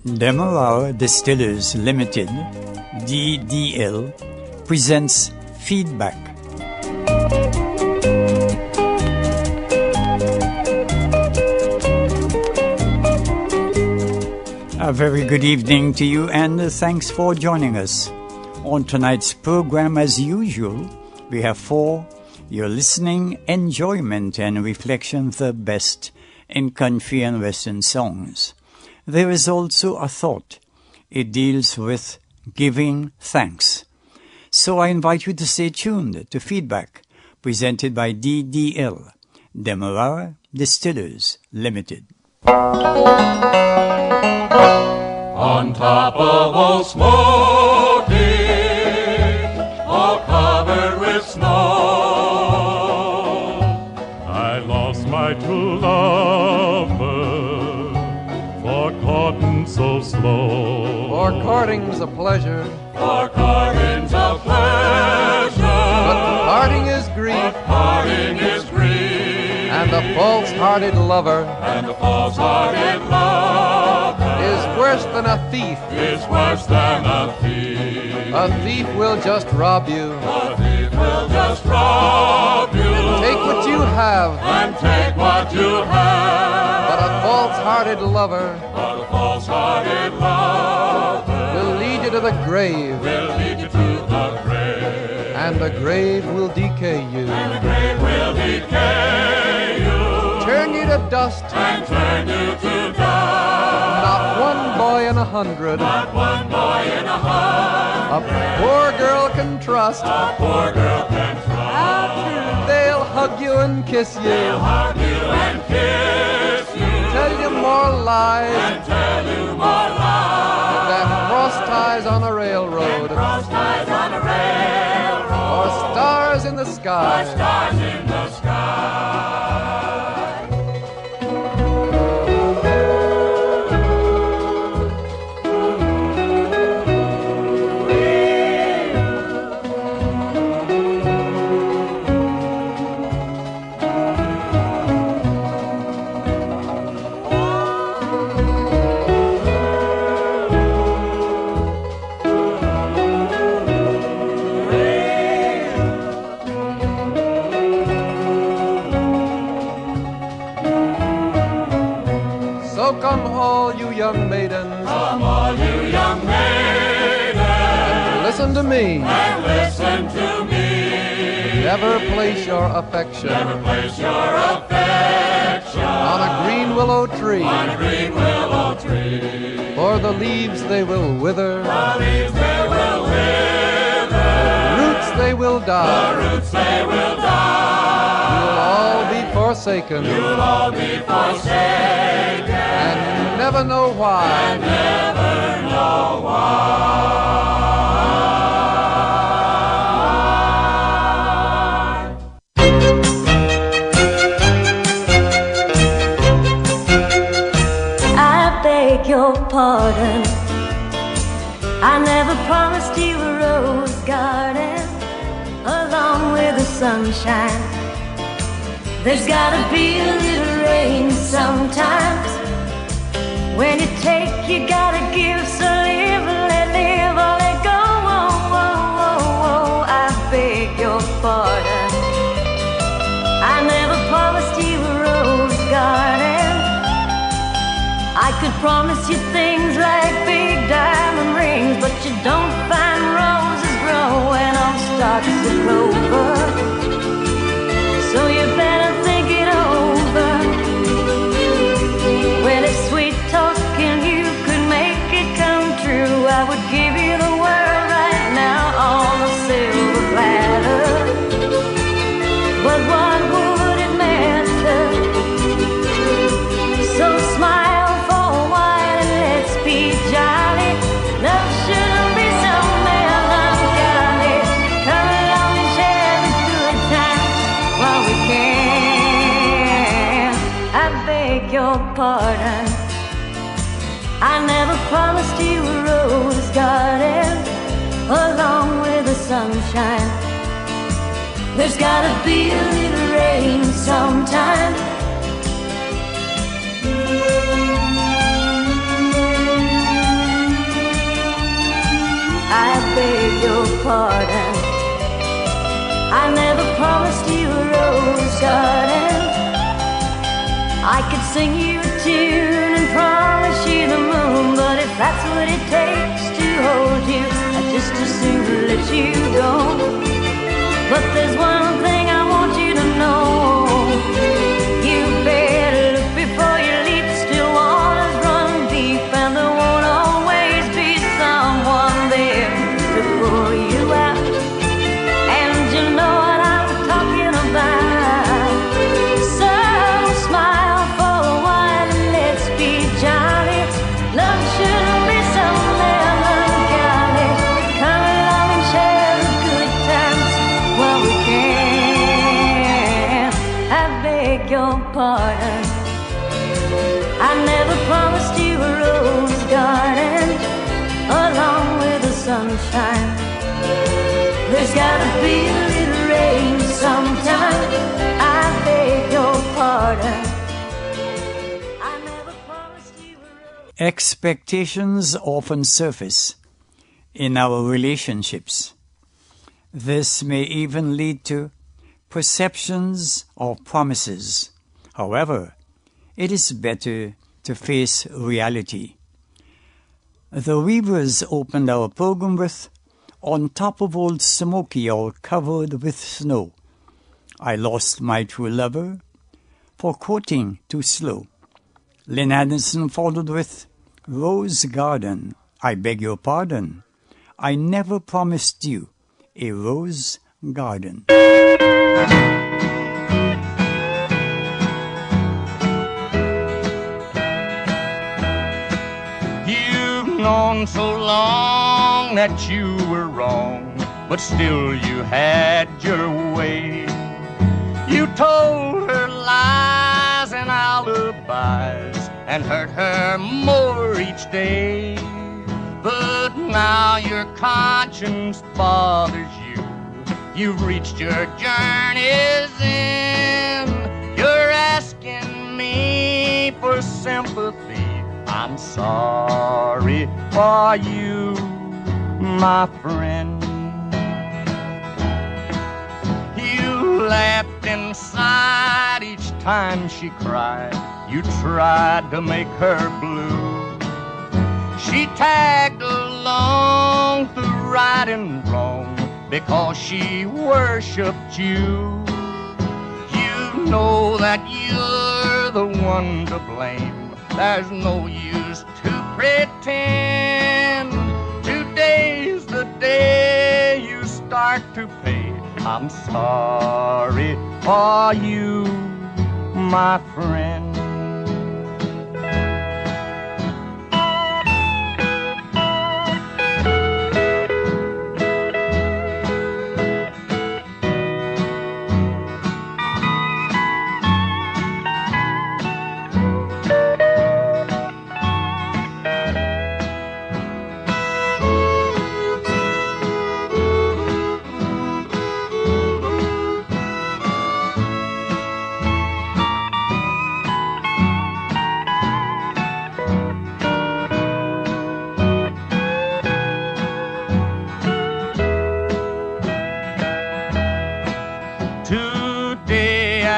Demerara Distillers Limited, DDL, presents Feedback. A very good evening to you, and thanks for joining us. On tonight's program, as usual, we have for your listening enjoyment and reflection the best in country and western songs. There is also a thought. It deals with giving thanks. So I invite you to stay tuned to Feedback, presented by DDL, Demerara Distillers Limited. On top of Old Smoky, all covered with snow, I lost my true lover, for courting so slow. For courting's a pleasure, For courting's a pleasure, but parting is grief, but parting is grief, and a false-hearted lover and a false-hearted lover is worse than a thief. is worse than a thief. A thief will just rob you, A thief will just rob you, take what you have, and take what you have. but a false-hearted lover But a false-hearted lover will lead you to the grave, will lead you to the grave, and the grave will decay you, and the grave will decay you, turn you to dust. and turn you to dust. Not one boy in 100 Not one boy in 100 a poor girl can trust. a poor girl can trust. They'll hug you and kiss They'll you, hug you and kiss you, tell you more lies and tell you more lies. than cross ties on a railroad, Cross ties on a railroad, or stars in the sky. stars in the sky. So come all you young maidens, Come all you young maidens, listen to me. and listen to me. Never place your affection Never place your affection on a green willow tree, on a green willow tree. for the leaves they will wither, The leaves they will wither, roots they will the die. roots they will die. You'll all be forsaken, You'll all be forsaken, and never know why. never know why. I beg your pardon. I never promised you a rose garden along with the sunshine. There's gotta be a little rain sometimes. When you take, you gotta give. So live, let live, or let go. Oh, oh, oh, oh. I beg your pardon. I never promised you a rose garden. I could promise you things like big diamond rings, but you don't find roses growing on stalks of clover. So you better think it over. Well, it's sweet talking, you could make it come true. I would give you the world right now on a silver platter. But what would it matter? So smile for a while and let's be jolly. Love shouldn't be so melancholy. Come along and share the good times. I beg your pardon. I never promised you a rose garden along with the sunshine. There's gotta be a little rain sometime. I beg your pardon. I never promised you a rose garden. I could sing you a tune and promise you the moon, but if that's what it takes to hold you, I'd just as soon let you go. But there's one thing I want you to know. You better look before you leap. Still waters run deep, and there won't always be someone there to pull you out. And you know what I'm talking about. So smile for a while and let's be jolly. Love shouldn't be so melancholy. Come along and share the good times while we can. I beg your pardon. I never promised you a rose garden along with the sunshine. There's gotta be a little rain sometime. I beg your pardon. I never promised you a rose. Expectations often surface in our relationships. This may even lead to perceptions or promises. However, it is better to face reality. The Weavers opened our program with On Top of Old Smoky, All Covered with Snow. I Lost My True Lover, for quoting too slow. Lynn Anderson followed with Rose Garden, I Beg Your Pardon. I never promised you a rose garden. You've known so long that you were wrong, but still you had your way. You told her lies and alibis and hurt her more each day. But now your conscience bothers you. You've reached your journey's end. You're asking me for sympathy. I'm sorry for you, my friend. You laughed inside each time she cried. You tried to make her blue. She tagged along through right and wrong because she worshipped you. You know that you're the one to blame. There's no use to pretend. Today's the day you start to pay. I'm sorry for you, my friend.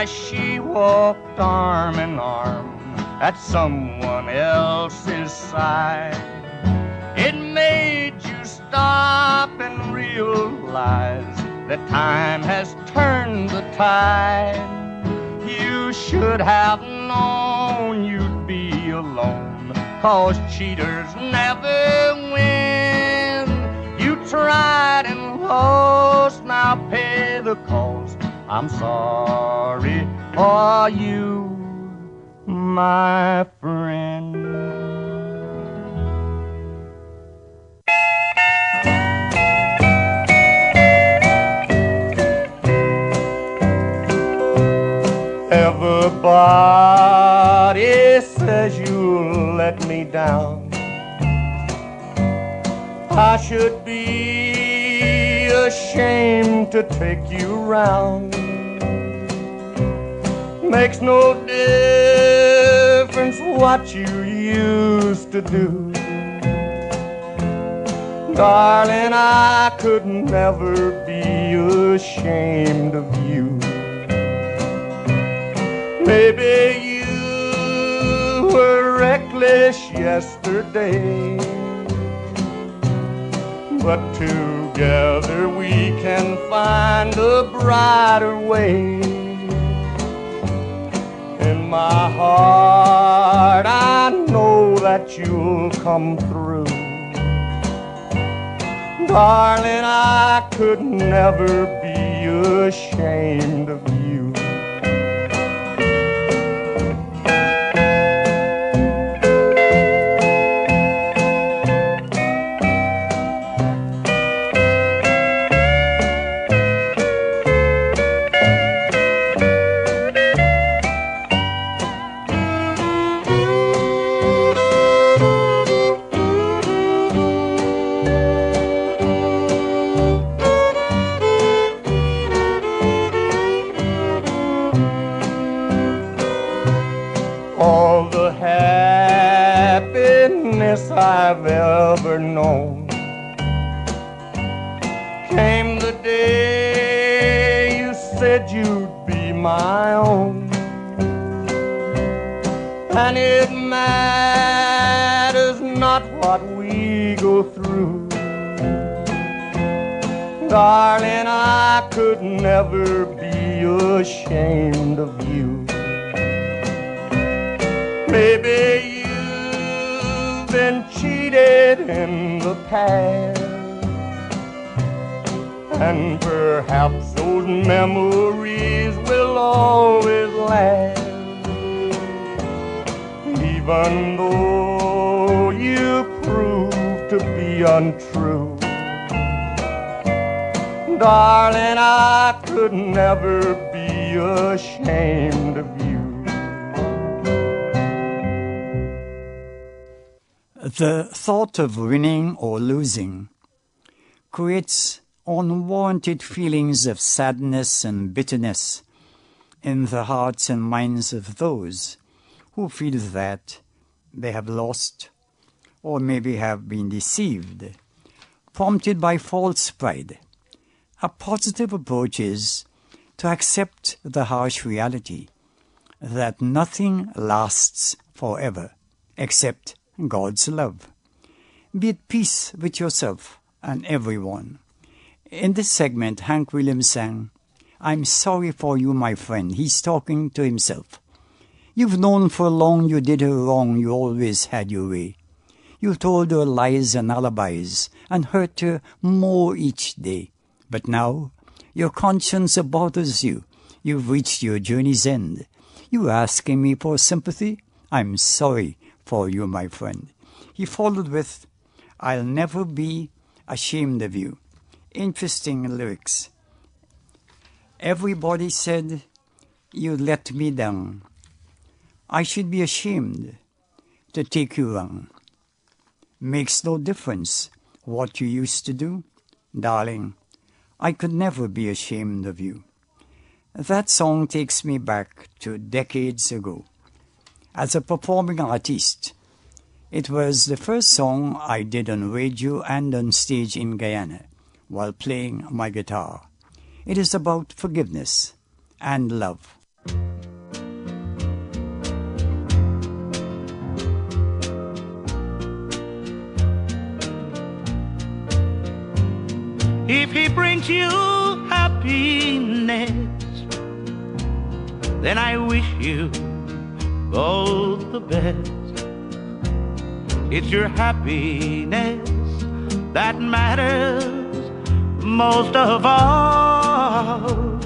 She walked arm in arm at someone else's side. It made you stop and realize that time has turned the tide. You should have known you'd be alone, 'cause cheaters never win. You tried and lost, now pay the cost. I'm sorry for you, my friend. Everybody I should be ashamed to take you round. Makes no difference what you used to do. Darling, I could never be ashamed of you. Maybe you were reckless yesterday, but together we can find a brighter way. In my heart I know that you'll come through. Darling, I could never be ashamed of you. All the happiness I've ever known came the day you said you'd be my own. And it matters not what we go through. Darling, I could never be ashamed of you. Maybe you've been cheated in the past, and perhaps those memories will always last. Even though you prove to be untrue, darling, I could never be ashamed of you. The thought of winning or losing creates unwarranted feelings of sadness and bitterness in the hearts and minds of those who feel that they have lost or maybe have been deceived, prompted by false pride. A positive approach is to accept the harsh reality that nothing lasts forever except God's love. Be at peace with yourself and everyone. In this segment, Hank Williams sang, "I'm sorry for you, my friend." He's talking to himself. You've known for long you did her wrong, you always had your way. You told her lies and alibis and hurt her more each day. But now your conscience bothers you. You've reached your journey's end. You asking me for sympathy? I'm sorry for you, my friend. He followed with, "I'll never be ashamed of you." Interesting lyrics. Everybody said you let me down. I should be ashamed to take you wrong. Makes no difference what you used to do. Darling, I could never be ashamed of you. That song takes me back to decades ago. As a performing artist, it was the first song I did on radio and on stage in Guyana while playing my guitar. It is about forgiveness and love. If he brings you happiness, then I wish you both the best. It's your happiness that matters most of all.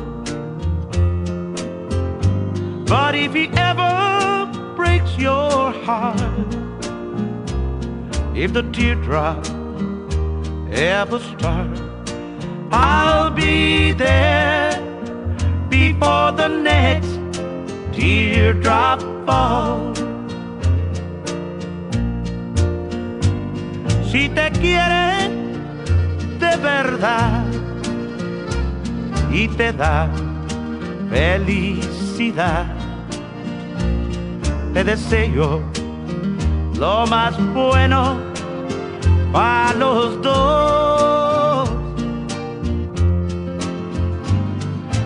But if he ever breaks your heart, if the teardrop ever starts, I'll be there before the next teardrop falls. Si te quiere de verdad y te da felicidad. Te deseo lo más bueno para los dos,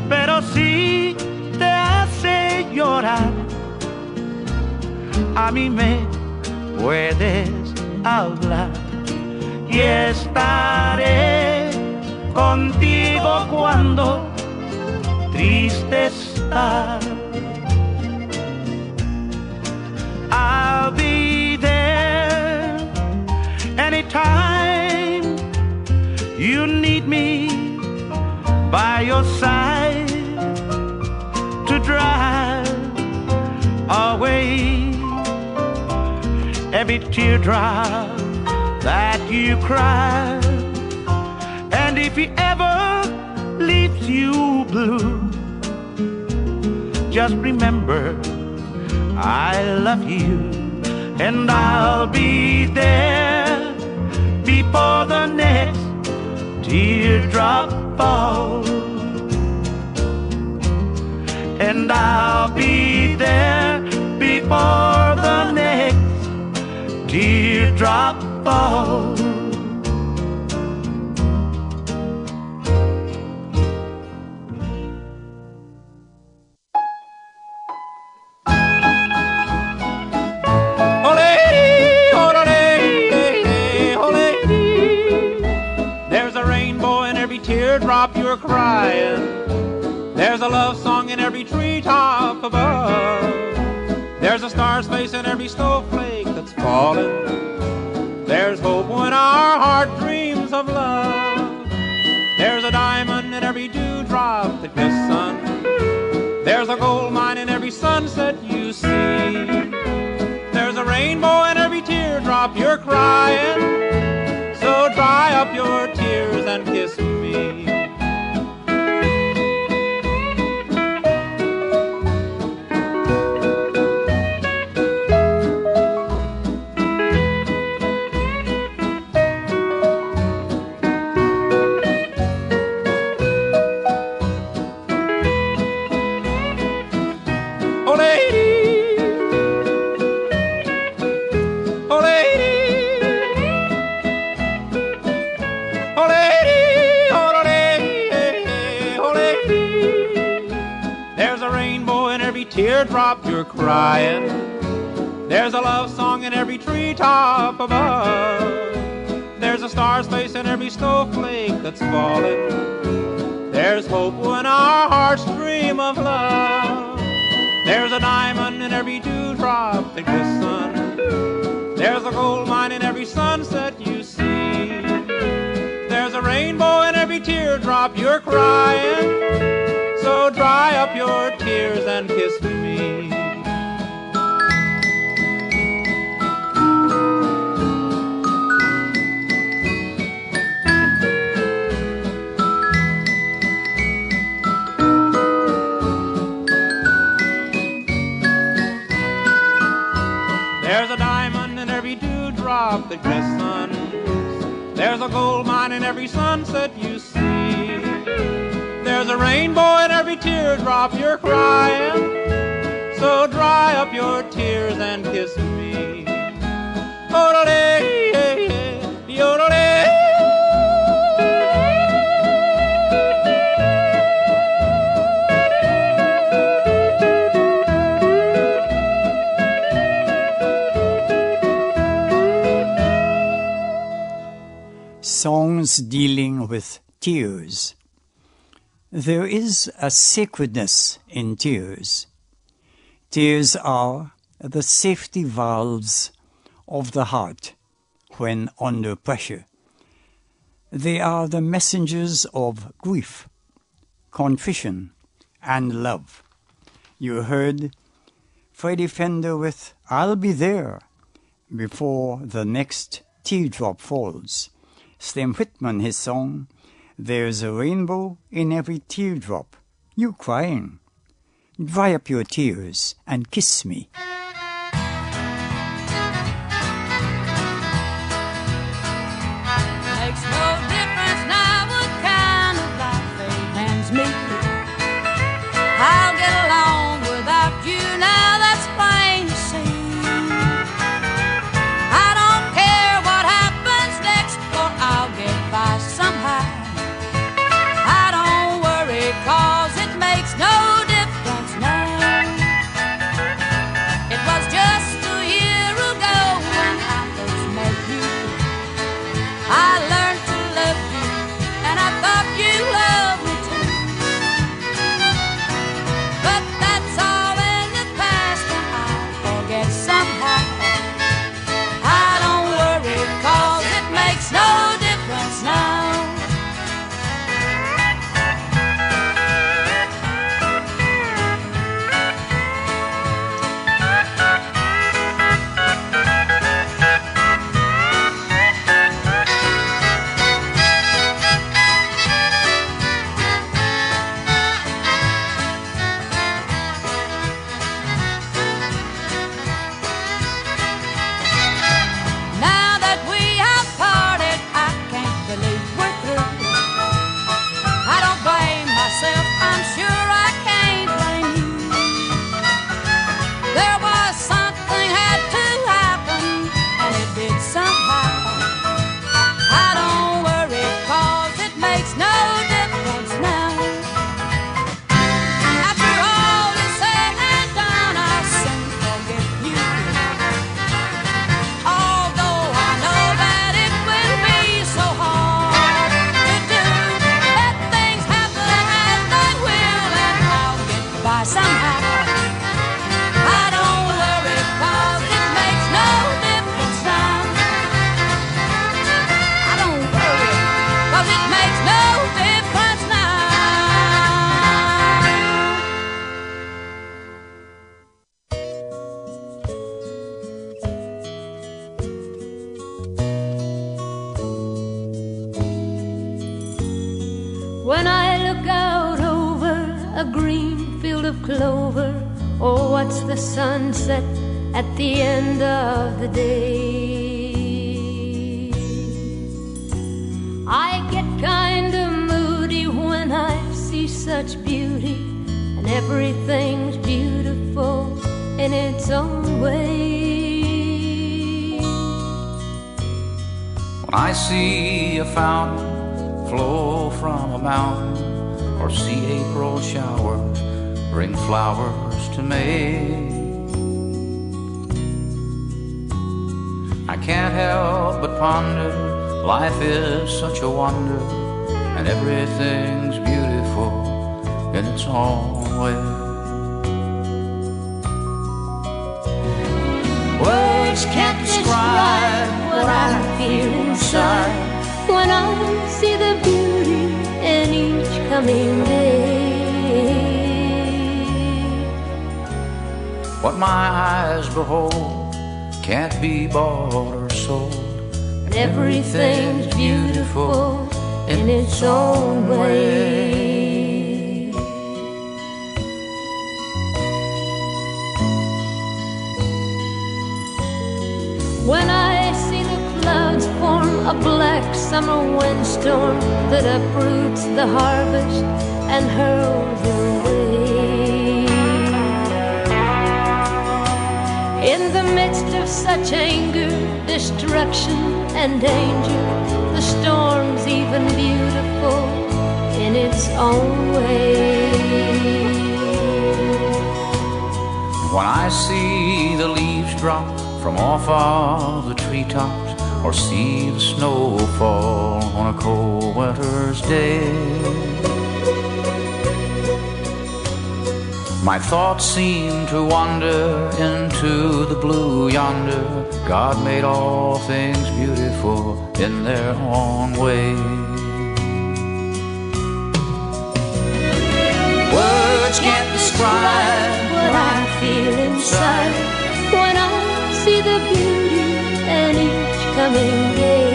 pero si te hace llorar, a mí me puedes hablar y estaré contigo cuando triste estás. I'll be there anytime you need me by your side to drive away every teardrop that you cry. And if he ever leaves you blue, just remember I love you, and I'll be there before the next teardrop falls. And I'll be there before the next teardrop falls. Teardrop you're crying. There's a love song in every treetop above. There's a star's face in every snowflake that's falling. There's hope when our heart dreams of love. There's a diamond in every dewdrop that kiss sun. There's a gold mine in every sunset you see. There's a rainbow in every teardrop you're crying. So dry up your tears and kiss me. Teardrop you're crying. There's a love song in every treetop above. There's a star's face in every snowflake that's falling. There's hope when our hearts dream of love. There's a diamond in every dewdrop that kiss sun. There's a gold mine in every sunset you see. There's a rainbow in every teardrop you're crying. So dry up your tears and kiss me. There's a diamond in every dewdrop that glistens. There's a gold mine in every sunset you see. There's a rainbow in every teardrop you're crying. So dry up your tears and kiss me. Songs dealing with tears. There is a sacredness in tears. Tears are the safety valves of the heart when under pressure. They are the messengers of grief, contrition, and love. You heard Freddie Fender with I'll Be There before the next teardrop falls. Slim Whitman, his song, There's a rainbow in every teardrop. You crying. Dry up your tears and kiss me. Makes no difference now. green field of clover, or what's the sunset at the end of the day. I get kind of moody when I see such beauty, and everything's beautiful in its own way. When I see a fountain flow from a mountain, or see April showers bring flowers to May, I can't help but ponder, life is such a wonder, and everything's beautiful in its own way. Words can't describe what I feel inside when I see the beauty in each coming day. What my eyes behold can't be bought or sold, and everything's beautiful in its own way. When I see the clouds form a black summer windstorm that uproots the harvest and hurls it away. In the midst of such anger, destruction and danger, the storm's even beautiful in its own way. When I see the leaves drop from off of the treetops, or see the snow fall on a cold winter's day, my thoughts seem to wander into the blue yonder. God made all things beautiful in their own way. Words can't describe what I feel inside when I see the beauty in each coming day.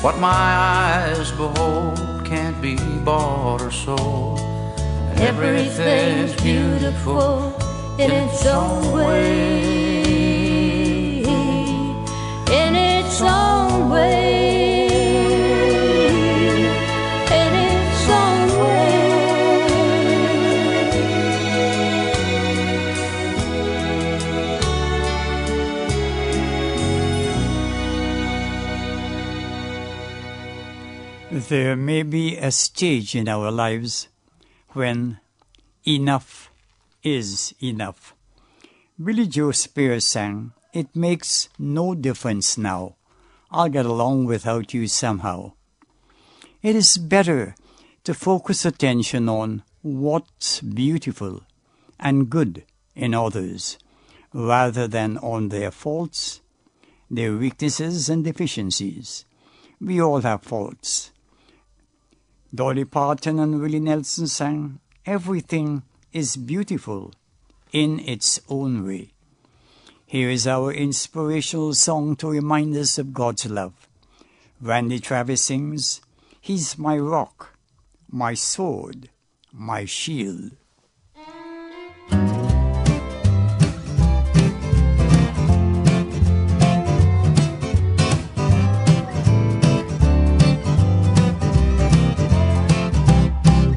What my eyes behold can't be bought or sold, and everything's beautiful in its own way. In its own way. In its own way. There may be a stage in our lives when enough is enough. Billy Joe Spears sang, "It makes no difference now. I'll get along without you somehow." It is better to focus attention on what's beautiful and good in others, rather than on their faults, their weaknesses and deficiencies. We all have faults. Dolly Parton and Willie Nelson sang, "Everything is beautiful in its own way." Here is our inspirational song to remind us of God's love. Randy Travis sings, "He's my rock, my sword, my shield."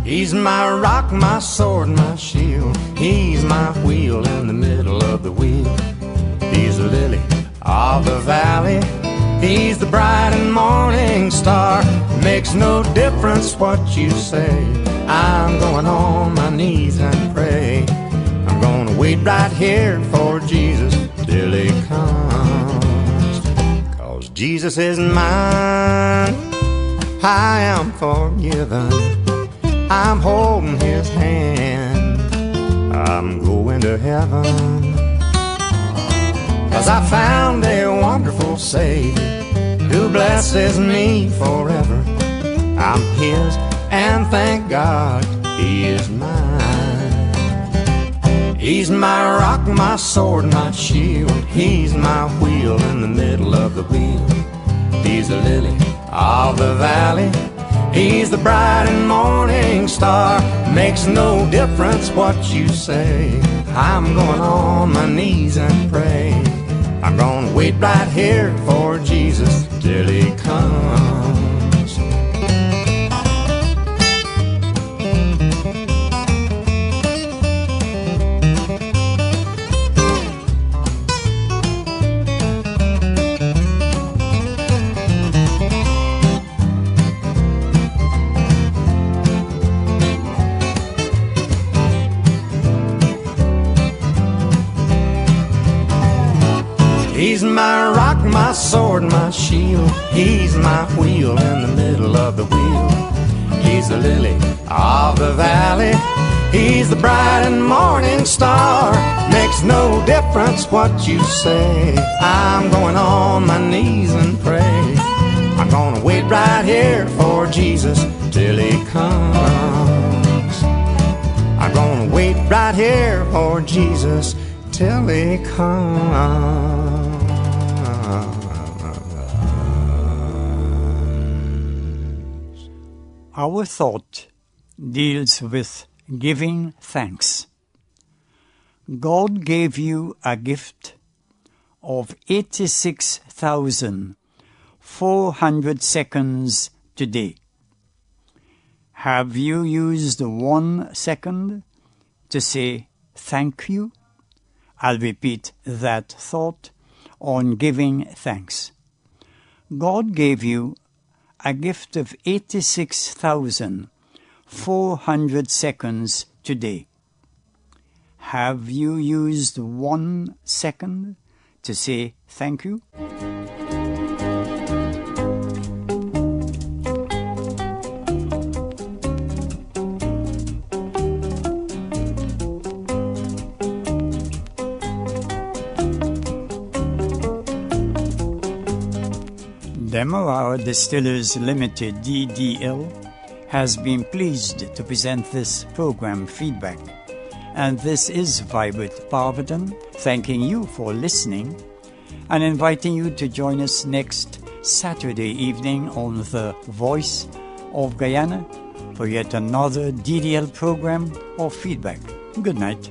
He's my rock, my sword, my shield. He's my wheel in the middle of the wheel. He's the lily of the valley. He's the bright and morning star. Makes no difference what you say. I'm going on my knees and pray. I'm gonna wait right here for Jesus till he comes. 'Cause Jesus is mine. I am forgiven. I'm holding his hand. I'm going to heaven. 'Cause I found a wonderful Savior who blesses me forever. I'm his, and thank God he is mine. He's my rock, my sword, my shield. He's my wheel in the middle of the wheel. He's the lily of the valley. He's the bright and morning star. Makes no difference what you say. I'm going on my knees and pray. I'm gonna wait right here for Jesus till he comes. He's my rock, my sword, my shield. He's my wheel in the middle of the wheel. He's the lily of the valley. He's the bright and morning star. Makes no difference what you say. I'm going on my knees and pray. I'm gonna wait right here for Jesus till he comes. I'm gonna wait right here for Jesus till he comes. Our thought deals with giving thanks. God gave you a gift of 86,400 seconds today. Have you used 1 second to say thank you? I'll repeat that thought on giving thanks. God gave you a gift of 86,400 seconds today. Have you used 1 second to say thank you? Demerara Distillers Limited DDL has been pleased to present this program feedback. And this is Vibert Parvatan thanking you for listening and inviting you to join us next Saturday evening on the Voice of Guyana for yet another DDL program or feedback. Good night.